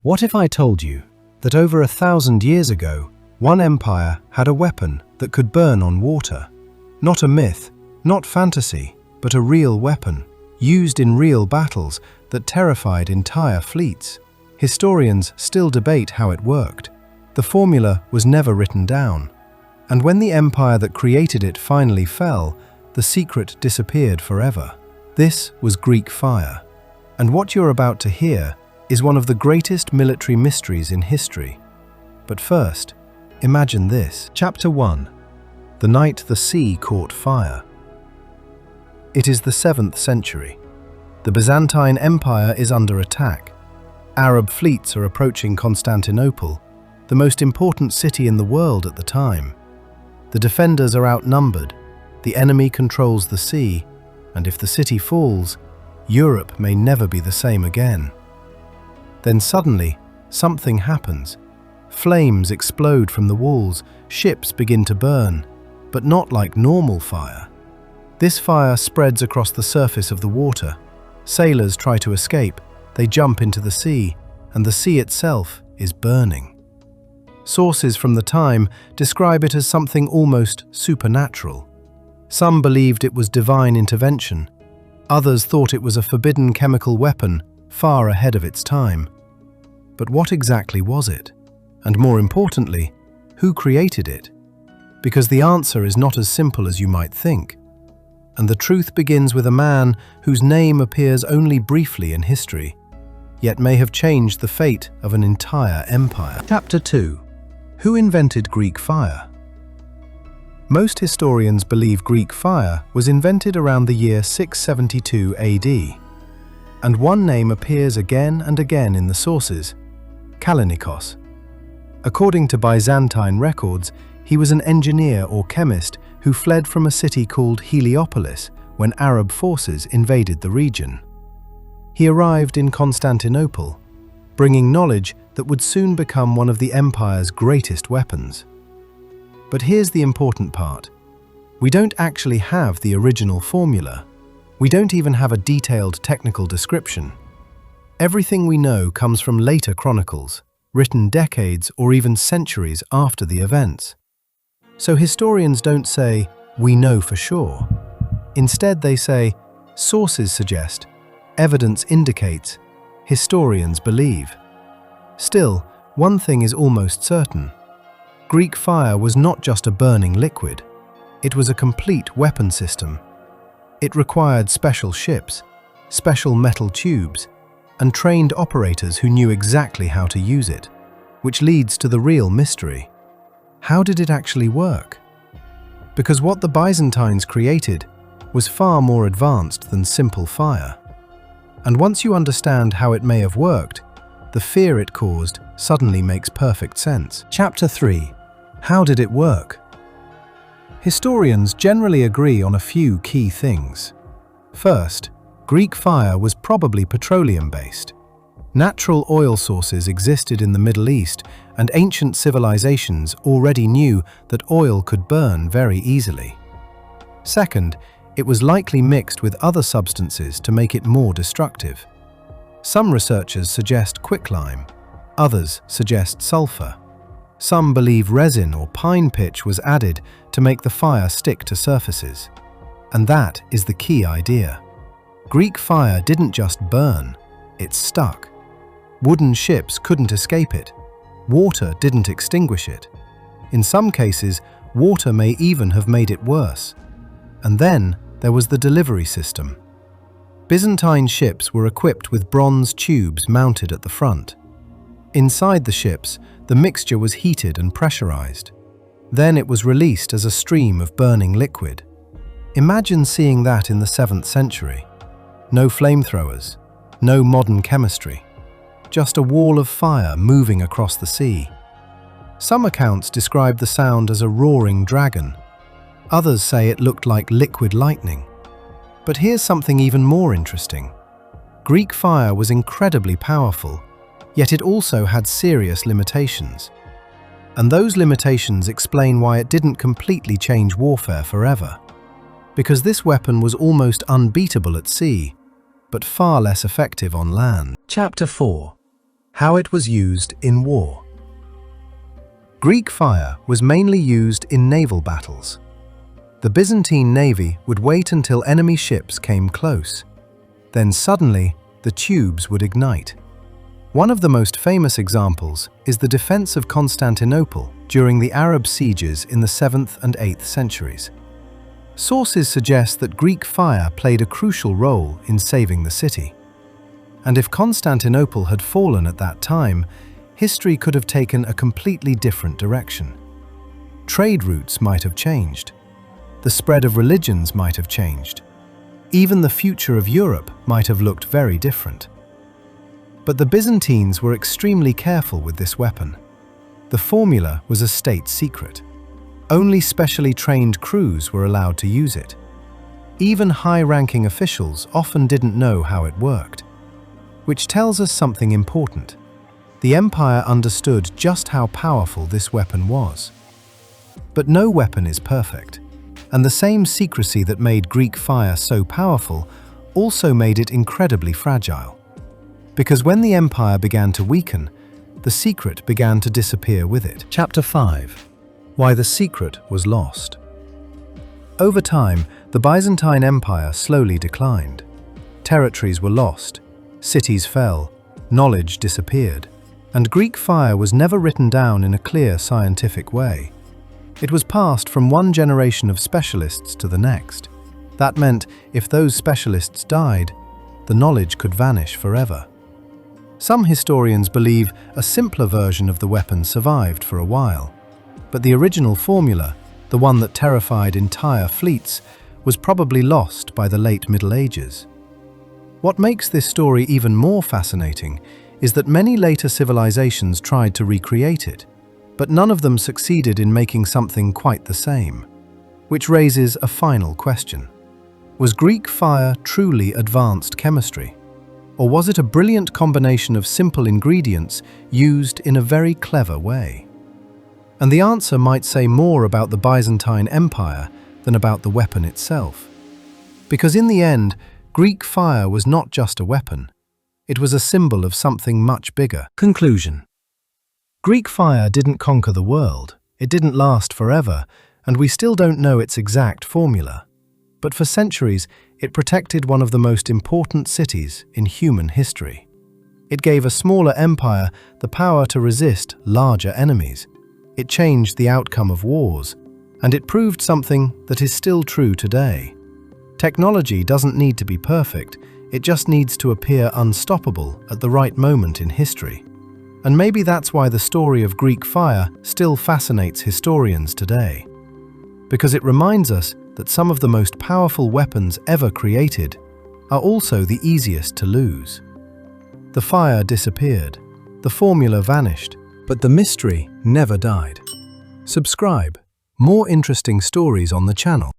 What if I told you that over 1,000 years ago, one empire had a weapon that could burn on water? Not a myth, not fantasy, but a real weapon, used in real battles that terrified entire fleets. Historians still debate how it worked. The formula was never written down. And when the empire that created it finally fell, the secret disappeared forever. This was Greek fire. And what you're about to hear is one of the greatest military mysteries in history. But first, imagine this. Chapter 1. The night the sea caught fire. It is the 7th century. The Byzantine Empire is under attack. Arab fleets are approaching Constantinople, the most important city in the world at the time. The defenders are outnumbered, the enemy controls the sea, and if the city falls, Europe may never be the same again. Then suddenly, something happens. Flames explode from the walls, ships begin to burn, but not like normal fire. This fire spreads across the surface of the water. Sailors try to escape, they jump into the sea, and the sea itself is burning. Sources from the time describe it as something almost supernatural. Some believed it was divine intervention. Others thought it was a forbidden chemical weapon far ahead of its time. But what exactly was it? And more importantly, who created it? Because the answer is not as simple as you might think. And the truth begins with a man whose name appears only briefly in history, yet may have changed the fate of an entire empire. Chapter 2. Who invented Greek fire? Most historians believe Greek fire was invented around the year 672 AD. And one name appears again and again in the sources: Kallinikos. According to Byzantine records, he was an engineer or chemist who fled from a city called Heliopolis when Arab forces invaded the region. He arrived in Constantinople, bringing knowledge that would soon become one of the empire's greatest weapons. But here's the important part. We don't actually have the original formula. We don't even have a detailed technical description. Everything we know comes from later chronicles, written decades or even centuries after the events. So historians don't say, "We know for sure." Instead they say, "Sources suggest," "Evidence indicates," "Historians believe." Still, one thing is almost certain. Greek fire was not just a burning liquid. It was a complete weapon system. It required special ships, special metal tubes, and trained operators who knew exactly how to use it, which leads to the real mystery. How did it actually work? Because what the Byzantines created was far more advanced than simple fire. And once you understand how it may have worked, the fear it caused suddenly makes perfect sense. Chapter 3. How did it work? Historians generally agree on a few key things. First, Greek fire was probably petroleum-based. Natural oil sources existed in the Middle East, and ancient civilizations already knew that oil could burn very easily. Second, it was likely mixed with other substances to make it more destructive. Some researchers suggest quicklime, others suggest sulfur. Some believe resin or pine pitch was added to make the fire stick to surfaces. And that is the key idea. Greek fire didn't just burn, it stuck. Wooden ships couldn't escape it. Water didn't extinguish it. In some cases, water may even have made it worse. And then there was the delivery system. Byzantine ships were equipped with bronze tubes mounted at the front. Inside the ships, the mixture was heated and pressurized. Then it was released as a stream of burning liquid. Imagine seeing that in the 7th century. No flamethrowers, no modern chemistry, just a wall of fire moving across the sea. Some accounts describe the sound as a roaring dragon. Others say it looked like liquid lightning. But here's something even more interesting. Greek fire was incredibly powerful, yet it also had serious limitations. And those limitations explain why it didn't completely change warfare forever. Because this weapon was almost unbeatable at sea, but far less effective on land. Chapter 4. How it was used in war. Greek fire was mainly used in naval battles. The Byzantine navy would wait until enemy ships came close. Then suddenly, the tubes would ignite. One of the most famous examples is the defense of Constantinople during the Arab sieges in the 7th and 8th centuries. Sources suggest that Greek fire played a crucial role in saving the city. And if Constantinople had fallen at that time, history could have taken a completely different direction. Trade routes might have changed. The spread of religions might have changed. Even the future of Europe might have looked very different. But the Byzantines were extremely careful with this weapon. The formula was a state secret. Only specially trained crews were allowed to use it. Even high-ranking officials often didn't know how it worked. Which tells us something important. The empire understood just how powerful this weapon was. But no weapon is perfect. And the same secrecy that made Greek fire so powerful also made it incredibly fragile. Because when the empire began to weaken, the secret began to disappear with it. Chapter 5. Why the secret was lost. Over time, the Byzantine Empire slowly declined. Territories were lost, cities fell, knowledge disappeared, and Greek fire was never written down in a clear scientific way. It was passed from one generation of specialists to the next. That meant if those specialists died, the knowledge could vanish forever. Some historians believe a simpler version of the weapon survived for a while, but the original formula, the one that terrified entire fleets, was probably lost by the late Middle Ages. What makes this story even more fascinating is that many later civilizations tried to recreate it, but none of them succeeded in making something quite the same. Which raises a final question. Was Greek fire truly advanced chemistry? Or was it a brilliant combination of simple ingredients used in a very clever way? And the answer might say more about the Byzantine Empire than about the weapon itself. Because in the end, Greek fire was not just a weapon. It was a symbol of something much bigger. Conclusion. Greek fire didn't conquer the world, it didn't last forever, and we still don't know its exact formula. But for centuries, it protected one of the most important cities in human history. It gave a smaller empire the power to resist larger enemies. It changed the outcome of wars, and it proved something that is still true today. Technology doesn't need to be perfect, it just needs to appear unstoppable at the right moment in history. And maybe that's why the story of Greek fire still fascinates historians today. Because it reminds us that some of the most powerful weapons ever created are also the easiest to lose. The fire disappeared, the formula vanished, but the mystery never died. Subscribe. More interesting stories on the channel.